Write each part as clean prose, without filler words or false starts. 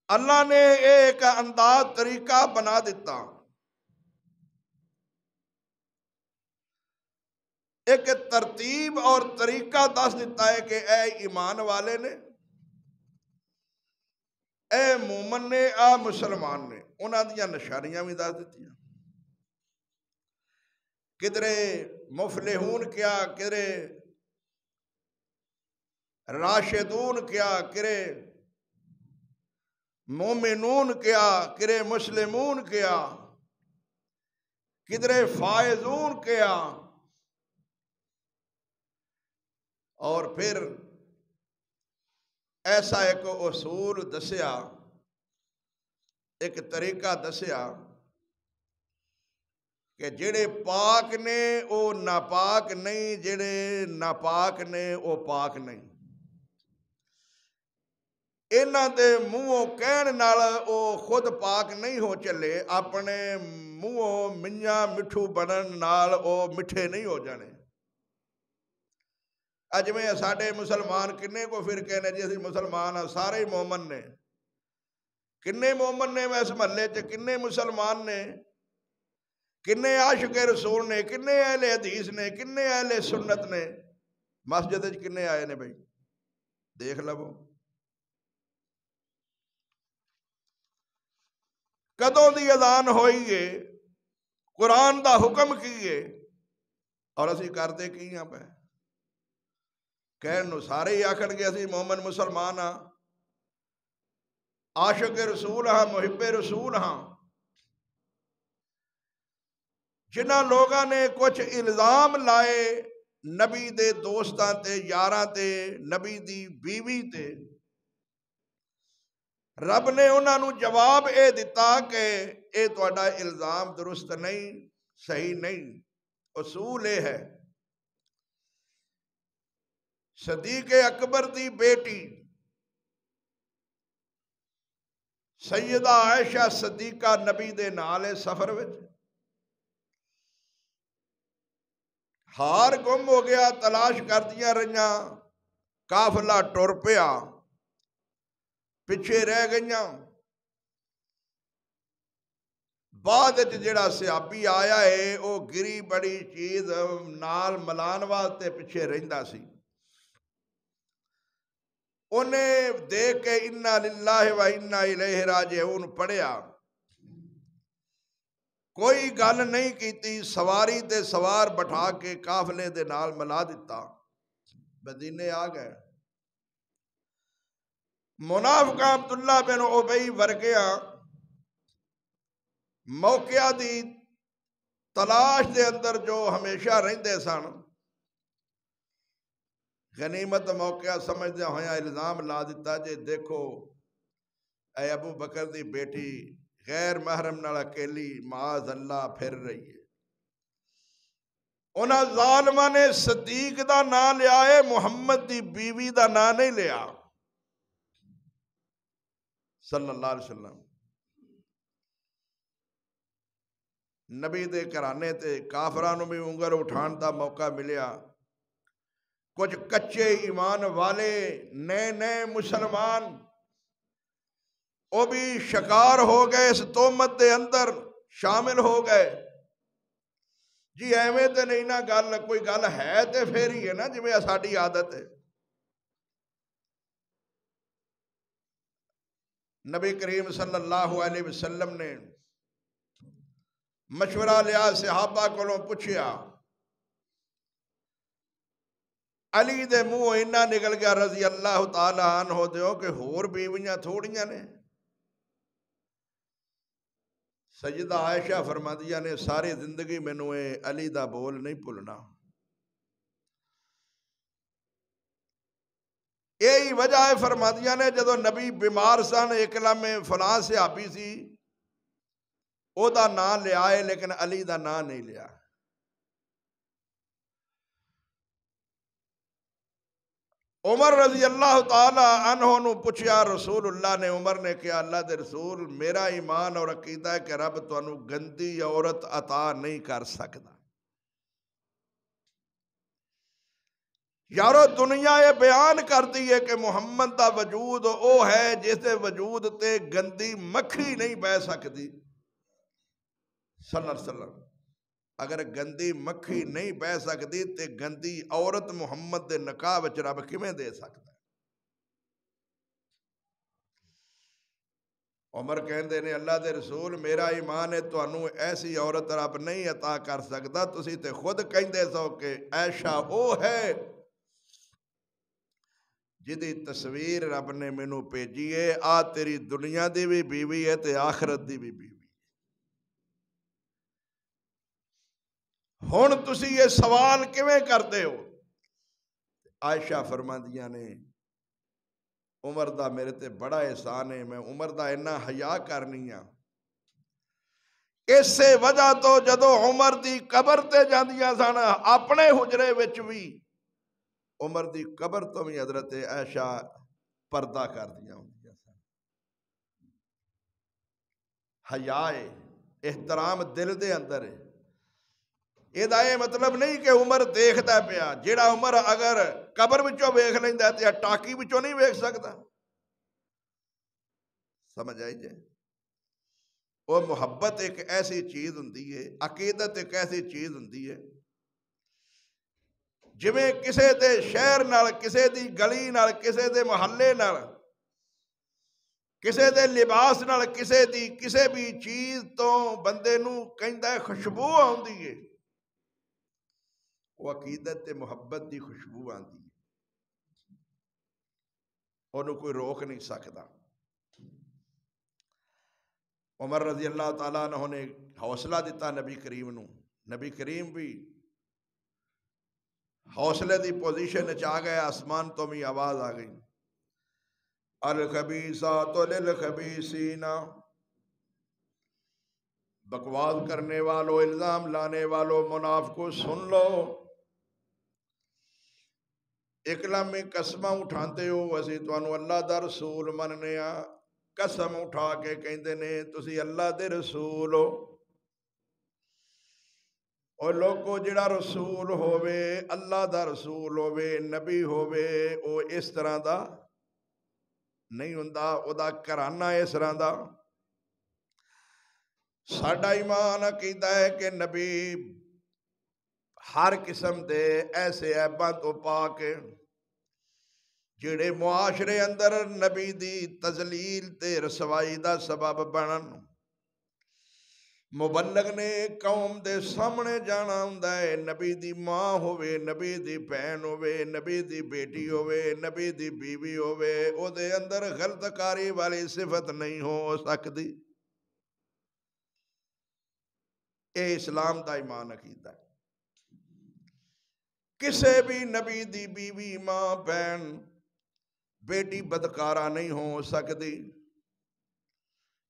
اللہ نے ایک انداز طریقہ بنا دیتا، ایک ترتیب اور طریقہ دس دیتا ہے کہ اے ایمان والے نے، اے مومن نے، اے مسلمان نے، انہاں دیاں نشانیاں بھی دس دیتیاں، کدرے مفلحون کیا، کدرے راشدون کیا، کدرے مومنون کیا، کدرے مسلمون کیا، کدرے فائزون کیا، اور پھر ایسا ایک اصول دسیا، ایک طریقہ دسیا کہ جڑے پاک نے او ناپاک نہیں، جڑے ناپاک نے او پاک نہیں، انہاں دے منہوں کہن نال او خود پاک نہیں ہو چلے، اپنے منہوں میاں مٹھو بنن نال او مٹھے نہیں ہو جانے۔ اج میں ساڈے مسلمان کنے کو فرقے نے، جی اسی مسلمان ہاں، سارے ہی مومن نے، کنے مومن نے میں اس محلے چ، کنے مسلمان نے، کنے عاشق رسول نے، کنے اہل حدیث نے، کنے اہل سنت نے، مسجد وچ کنے آئے نے بھائی دیکھ لو۔ کدوں دی اذان ہوئی ہے، قرآن دا حکم کی ہے، اور اسی کردے کی ہاں پہ، کہن نو سارے ہی آکھن گے اسی مومن مسلمان ہاں، عاشق رسول ہاں، محب رسول ہاں۔ جنہاں لوگاں نے کچھ الزام لائے نبی دے دوستاں تے، یاراں تے، نبی دی بیوی تے، رب نے انہاں نو جواب اے دیتا کہ اے تہاڈا الزام درست نہیں، صحیح نہیں، اصول اے ہے، صدیق اکبر دی بیٹی سیدہ عائشہ صدیقہ نبی دے نال سفر وچ ہار گم ہو گیا، تلاش کر دیا رہیاں، قافلہ ٹر پیا، پیچھے رہ گئیاں، بعد جڑا صحابی آیا ہے او گری بڑی چیز نال ملان واسطے پیچھے رہندا سی، انہیں دیکھ کے انا للہ و انا الیہ راجعون پڑھیا، کوئی گل نہیں کیتی، سواری تے سوار بٹھا کے قافلے دے نال ملا دیتا، مدینے آ گئے۔ منافقہ عبداللہ بن ابی ورگیاں موقعہ دی تلاش دے اندر جو ہمیشہ رہندے سن، غنیمت موقعہ سمجھدے ہویا الزام لا دیتا جے دیکھو اے ابو بکر دی بیٹی غیر محرم نال اکیلی معاذ اللہ پھر رہی ہے۔ انہاں ظالماں نے صدیق دا نام لیا ہے، محمد دی بیوی دا نام نہیں لیا صلی اللہ علیہ وسلم۔ نبی دے گھرانے تے کافراں نو بھی انگل اٹھان دا موقع ملیا، کچھ کچے ایمان والے نئے نئے مسلمان وہ بھی شکار ہو گئے، اس تہمت دے اندر شامل ہو گئے، جی ایویں تے نہیں نا گل، کوئی گل ہے تے پھر ہی ہے نا، جی میں ساڈی عادت ہے۔ نبی کریم صلی اللہ علیہ وسلم نے مشورہ لیا، صحابہ کولوں پوچھیا، علی دے منہ اینا نکل گیا رضی اللہ تعالی عنہ دیو کہ ہور بیویاں تھوڑیاں نے؟ سیدہ عائشہ فرمادیاں نے ساری زندگی مینوں اے علی دا بول نہیں بھولنا۔ یہی وجہ ہے فرمادیاں نے جدو نبی بیمار سن، اکلام فلاں صحابی سی او دا نام لیا ہے لیکن علی دا نام نہیں لیا۔ عمر رضی اللہ تعالی عنہ نو پوچھیا رسول اللہ نے، عمر نے کہا اللہ دے رسول میرا ایمان اور عقیدہ ہے کہ رب تانوں گندی عورت عطا نہیں کر سکتا، یارو دنیا یہ بیان کرتی ہے کہ محمد دا وجود او ہے جس دے وجود تے گندی مکھی نہیں بہ سکتی صلی اللہ علیہ وسلم. اگر گندی مکھی نہیں بہ سکتی تے گندی عورت محمد دے نکاح وچ رب کیویں دے سکتا؟ عمر کہندے نے اللہ دے رسول میرا ایمان ہے تانوں ایسی عورت رب نہیں عطا کر سکتا. تسی تے خود کہندے سو کہ عائشہ او ہے جدی تصویر رب نے مینوں بھیجی ہے. آ تیری دنیا دی بھی بیوی ہے تے آخرت دی بھی بیوی. ہن تسی یہ سوال کیویں کرتے ہو؟ عائشہ فرماندیاں نے عمر دا میرے تے بڑا احسان ہے، میں عمر دا اتنا حیا کرنی ہاں. اسے وجہ تو جدو عمر دی قبر تے جاندیاں سن اپنے حجرے وچ بھی عمر دی قبر تو بھی حضرت عائشہ پردہ کر دیا ہوندیاں سن. حیا ہے، احترام دل دے اندر ہے. یہ مطلب نہیں کہ عمر دیکھتا پیا. جیڑا عمر اگر قبر وچوں ویکھ لیندا تے ٹاکی وچوں نہیں ویکھ سکتا. سمجھ آئی جائے؟ وہ محبت ایک ایسی چیز ہوندی ہے، عقیدت ایک ایسی چیز ہوندی ہے جویں کسے دے شہر نال، کسے دی گلی نال، کسے دے محلے نال، کسے دے لباس نال، کسے دی کسے بھی چیز تو بندے نو کہندا ہے خوشبو آندی ہے. وہ عقیدت تے محبت دی خوشبو آندی ہے، انہوں کوئی روک نہیں سکتا. عمر رضی اللہ تعالیٰ عنہ نے حوصلہ دیتا نبی کریم نو. نبی کریم بھی حوصلے دی پوزیشن چاہ گئے. آسمان تو بھی آواز آ گئی الخبیثات للخبیثین. بکواس کرنے والوں، الزام لانے والوں، منافقوں سن لو. ایک لمحے قسمہ اٹھاتے ہو اسی تانوں اللہ دا رسول مننے آ. قسم اٹھا کے کہندے نے تسی اللہ دے رسول ہو. اور لوگوں جڑا رسول ہووے، اللہ دا رسول ہووے، نبی ہووے، او اس طرح دا نہیں ہوندا. او دا گھرانہ اس طرح دا. ساڈا ایمان عقیدہ ہے کہ نبی ہر قسم دے ایسے عیباں تو پاک جڑے معاشرے اندر نبی دی تذلیل تے رسوائی دا سبب بنن. مبلغ نے قوم دے سامنے جانا ہوندا ہے. نبی دی ماں ہووے، نبی دی بہن ہووے، نبی دی بیٹی ہووے، نبی دی بیوی ہووے، او دے اندر غلط کاری والی صفت نہیں ہو سکتی. اے اسلام دا ایمان عقیدہ ہے. کسے بھی نبی دی بیوی، ماں، بہن، بیٹی بدکارہ نہیں ہو سکتی.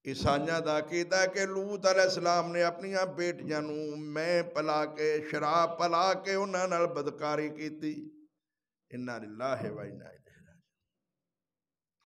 عیسائیاں دا عقیدہ ہے کہ لوط علیہ السلام نے اپنی بیٹیاں نو میں پلا کے، شراب پلا کے انہاں نال بدکاری کیتی. انا للہ و انا الیہ